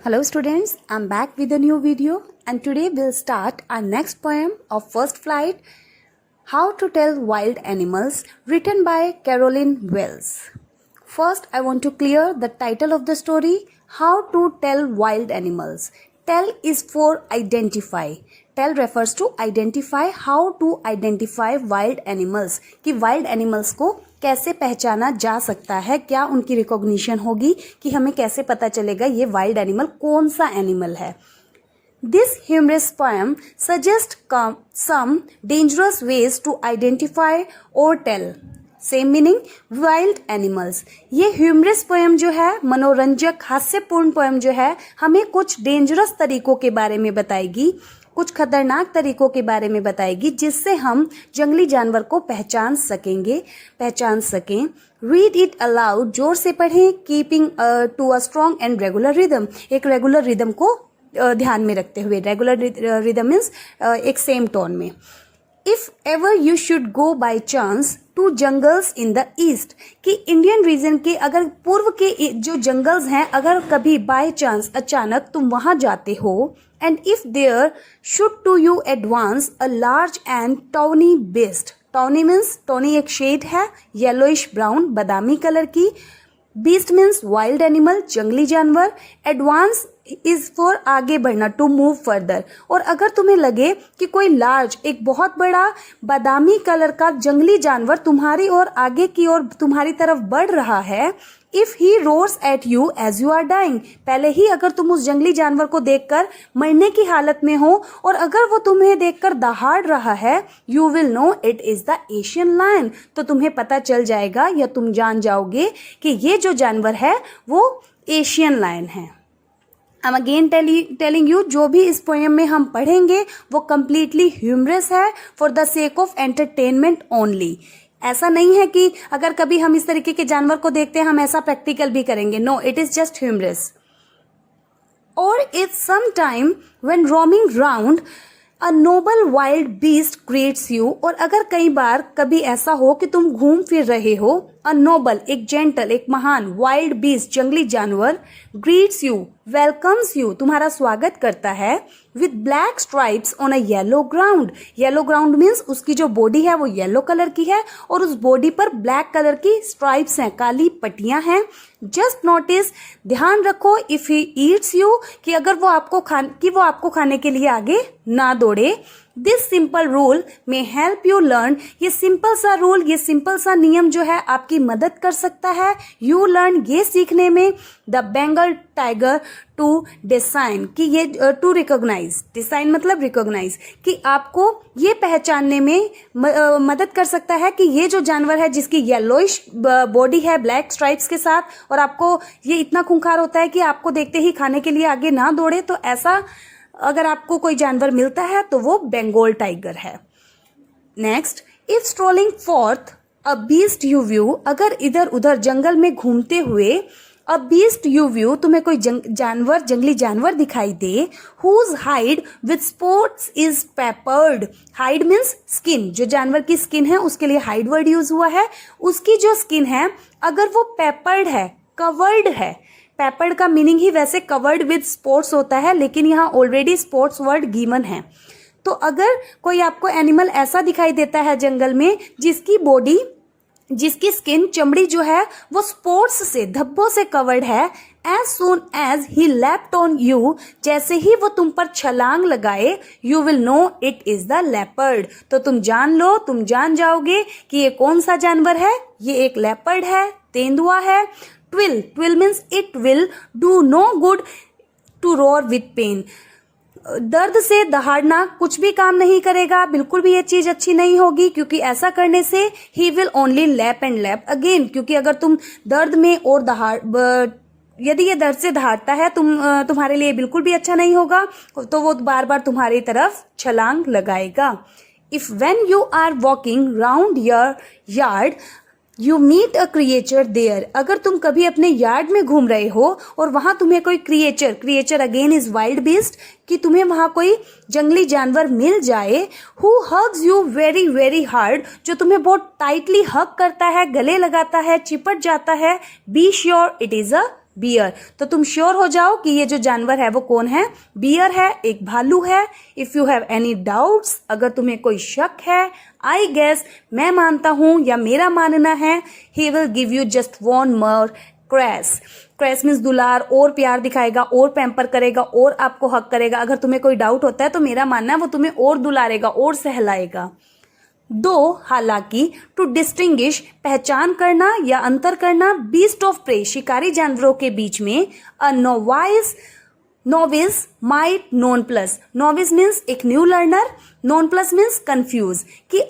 Hello students, I'm back with a new video and today we'll start our next poem of First Flight, How to Tell Wild Animals, written by Caroline Wells. First, I want to clear the title of the story, How to Tell Wild Animals. Tell is for identify. Tell refers to identify, how to identify wild animals. कि wild animals को कैसे पहचाना जा सकता है, क्या उनकी recognition होगी, कि हमें कैसे पता चलेगा ये वाइल्ड एनिमल कौन सा एनिमल है. This humorous poem suggests some dangerous ways to identify or tell. Same meaning wild animals. ये ह्यूमरस पोएम जो है, मनोरंजक हास्यपूर्ण पोएम जो है, हमें कुछ डेंजरस तरीकों के बारे में बताएगी, कुछ खतरनाक तरीकों के बारे में बताएगी जिससे हम जंगली जानवर को पहचान सकें. रीड इट अलाउड, जोर से पढ़ें. Keeping to a strong and regular rhythm, एक रेगुलर रिदम को ध्यान में रखते हुए. रेगुलर रिदम मीन्स एक सेम टोन में. If ever you should go by chance to jungles in the east, कि इंडियन रीजन के अगर पूर्व के जो जंगल्स हैं, अगर कभी बाय चांस अचानक तुम वहां जाते हो, and if there should to you advance a large and tawny beast. Tawny means, tawny एक शेड है, येलोइश ब्राउन बादामी कलर की. बीस्ट मीन्स वाइल्ड एनिमल, जंगली जानवर. एडवांस इज फॉर आगे बढ़ना, टू मूव फर्दर. और अगर तुम्हें लगे कि कोई लार्ज, एक बहुत बड़ा बादामी कलर का जंगली जानवर तुम्हारी ओर आगे की ओर तुम्हारी तरफ बढ़ रहा है, if he roars at you as you are dying, पहले ही अगर तुम उस जंगली जानवर को देखकर मरने की हालत में हो और अगर वो तुम्हें देखकर दहाड़ रहा है, you will know it is the Asian lion, तो तुम्हें पता चल जाएगा या तुम जान जाओगे कि ये जो जानवर है वो एशियन लायन है. I'm again telling you, जो भी इस पोएम में हम पढ़ेंगे वो completely humorous है, for the sake of entertainment only. ऐसा नहीं है कि अगर कभी हम इस तरीके के जानवर को देखते हैं हम ऐसा प्रैक्टिकल भी करेंगे. No, it is just humorous. Or if sometime when roaming round a noble wild beast greets you, और अगर कई बार कभी ऐसा हो कि तुम घूम फिर रहे हो, a noble एक जेंटल, एक महान, wild beast जंगली जानवर, greets you वेलकम्स यू तुम्हारा स्वागत करता है, with black stripes on a yellow ground. Yellow ground means उसकी जो बॉडी है वो येलो कलर की है और उस बॉडी पर ब्लैक कलर की स्ट्राइप्स हैं, काली पट्टियां हैं. जस्ट नोटिस, ध्यान रखो, इफ ही ईट्स यू, कि अगर वो आपको खाने के लिए आगे ना दौड़े. दिस सिंपल रूल में हेल्प यू लर्न, ये सिंपल सा रूल, ये सिंपल सा नियम जो है आपकी मदद कर सकता है यू लर्न, ये सीखने में, the Bengal tiger to design, कि ये टू रिकॉग्नाइज, डिसाइन मतलब रिकॉग्नाइज, कि आपको ये पहचानने में मदद कर सकता है कि ये जो जानवर है जिसकी येलोइश बॉडी है ब्लैक स्ट्राइप्स के साथ, और आपको ये इतना खूंखार होता है कि आपको देखते ही खाने के लिए आगे ना दौड़े, तो ऐसा अगर आपको कोई जानवर मिलता है तो वो बंगाल टाइगर है. Next, if strolling forth a beast you view, अगर इधर उधर जंगल में घूमते हुए, अ बीस्ट यू व्यू तुम्हें कोई जंगली जानवर दिखाई दे, whose hide with spots is peppered. Hide means skin, जो जानवर की स्किन है उसके लिए हाइड वर्ड यूज हुआ है. उसकी जो स्किन है अगर वो पेपर्ड है, कवर्ड है, पेपर्ड का मीनिंग ही वैसे कवर्ड विद स्पॉट्स होता है, लेकिन यहाँ ऑलरेडी स्पॉट्स वर्ड गिवन है. तो अगर कोई आपको एनिमल ऐसा दिखाई देता है जंगल में जिसकी बॉडी, जिसकी स्किन, चमड़ी जो है वो स्पॉट्स से, धब्बों से कवर्ड है, as soon as he leapt on you, जैसे ही वो तुम पर छलांग लगाए, you will know it is the leopard, तो तुम जान जाओगे कि ये कौन सा जानवर है. ये एक लेपर्ड है, तेंदुआ है. Twill means it will do no good to roar with pain. दर्द से दहाड़ना कुछ भी काम नहीं करेगा, बिल्कुल भी ये चीज अच्छी नहीं होगी, क्योंकि ऐसा करने से he will only lap and lap again, क्योंकि अगर तुम दर्द में और यदि ये दर्द से दहाड़ता है तुम्हारे लिए बिल्कुल भी अच्छा नहीं होगा, तो वो बार बार तुम्हारी तरफ छलांग लगाएगा. If when you are walking round your yard you meet a creature there, अगर तुम कभी अपने यार्ड में घूम रहे हो और वहां तुम्हें कोई creature again is wild beast, कि तुम्हें वहां कोई जंगली जानवर मिल जाए, who hugs you very very hard, जो तुम्हें बहुत टाइटली हग करता है, गले लगाता है, चिपट जाता है, be sure it is a bear. तो तुम श्योर हो जाओ कि ये जो जानवर है वो कौन है, बियर है, एक भालू है। If you have any doubts, अगर तुम्हें कोई शक है, आई गेस, मैं मानता हूं या मेरा मानना है, he will give you just one more crash. Crash means दुलार, और प्यार दिखाएगा, और पैम्पर करेगा, और आपको हक करेगा। अगर तुम्हें कोई डाउट होता है तो मेरा मानना है वो तुम्हें और दुलारेगा और सहलाएगा। दो, हालांकि, टू डिस्टिंग्विश, पहचान करना या अंतर करना, बीस्ट ऑफ प्रे, शिकारी जानवरों के बीच में, a novice might nonplus. Novice means एक new learner, nonplus means confuse, कि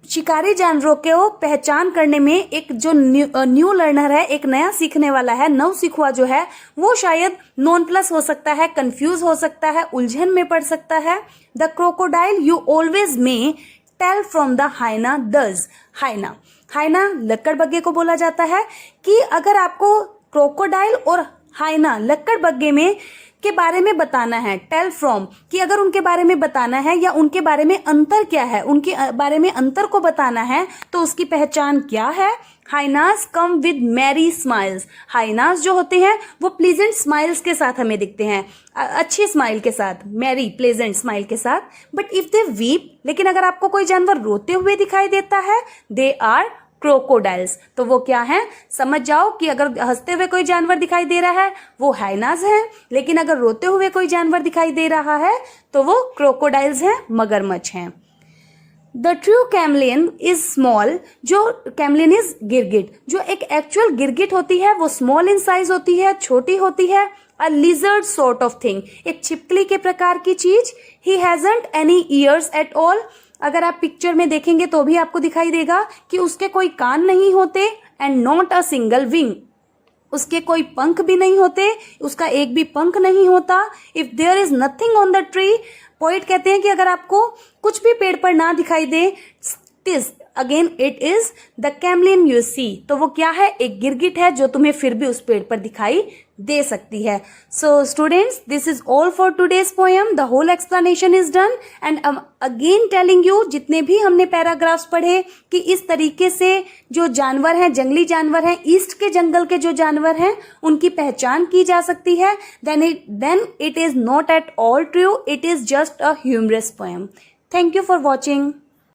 शिकारी जानवरों को पहचान करने में एक जो न्यू लर्नर है, एक नया सीखने वाला है, नव सीखुआ जो है, वो शायद नॉन प्लस हो सकता है, कंफ्यूज हो सकता है, उलझन में पड़ सकता है। द क्रोकोडाइल यू ऑलवेज में टेल फ्रॉम द हाइना डज। हाइना लक्कड़बग्गे को बोला जाता है कि अगर आपको क्रोकोडाइल और हाइना लक्कड़बग्गे में के बारे में बताना है, टेल फ्रॉम, कि अगर उनके बारे में बताना है या उनके बारे में अंतर क्या है, उनके बारे में अंतर को बताना है, तो उसकी पहचान क्या है। Hyenas come with merry smiles. Hyenas जो होते हैं वो प्लीजेंट स्माइल्स के साथ हमें दिखते हैं, अच्छी स्माइल के साथ, मैरी प्लेजेंट स्माइल के साथ। बट इफ दे वीप, लेकिन अगर आपको कोई जानवर रोते हुए दिखाई देता है, दे आर क्रोकोडाइल्स। तो वो क्या है, समझ जाओ कि अगर हंसते हुए कोई जानवर दिखाई दे रहा है वो हाइनास है, लेकिन अगर रोते हुए कोई जानवर दिखाई दे रहा है तो वो क्रोकोडाइल्स हैं, मगरमच्छ हैं। The true chameleon is small, जो कैमलियन इज गिरगिट, जो एक एक्चुअल गिरगिट होती है वो स्मॉल इन साइज होती है, छोटी होती है। अ लिजर्ड सॉर्ट ऑफ थिंग, एक छिपकली के प्रकार की चीज। He hasn't any years at all, अगर आप पिक्चर में देखेंगे तो भी आपको दिखाई देगा कि उसके कोई कान नहीं होते। And not a single wing, उसके कोई पंख भी नहीं होते, उसका एक भी पंख नहीं होता। If there is nothing on the tree, poet कहते हैं कि अगर आपको कुछ भी पेड़ पर ना दिखाई दे, this again it is the chameleon you see, तो वो क्या है, एक गिरगिट है जो तुम्हें फिर भी उस पेड़ पर दिखाई दे सकती है। So students, this is all for today's poem. The whole explanation is done and again telling you, जितने भी हमने पैराग्राफ्स पढ़े, कि इस तरीके से जो जानवर हैं, जंगली जानवर हैं, ईस्ट के जंगल के जो जानवर हैं, उनकी पहचान की जा सकती है। Then it is not at all true, it is just a humorous poem. Thank you for watching.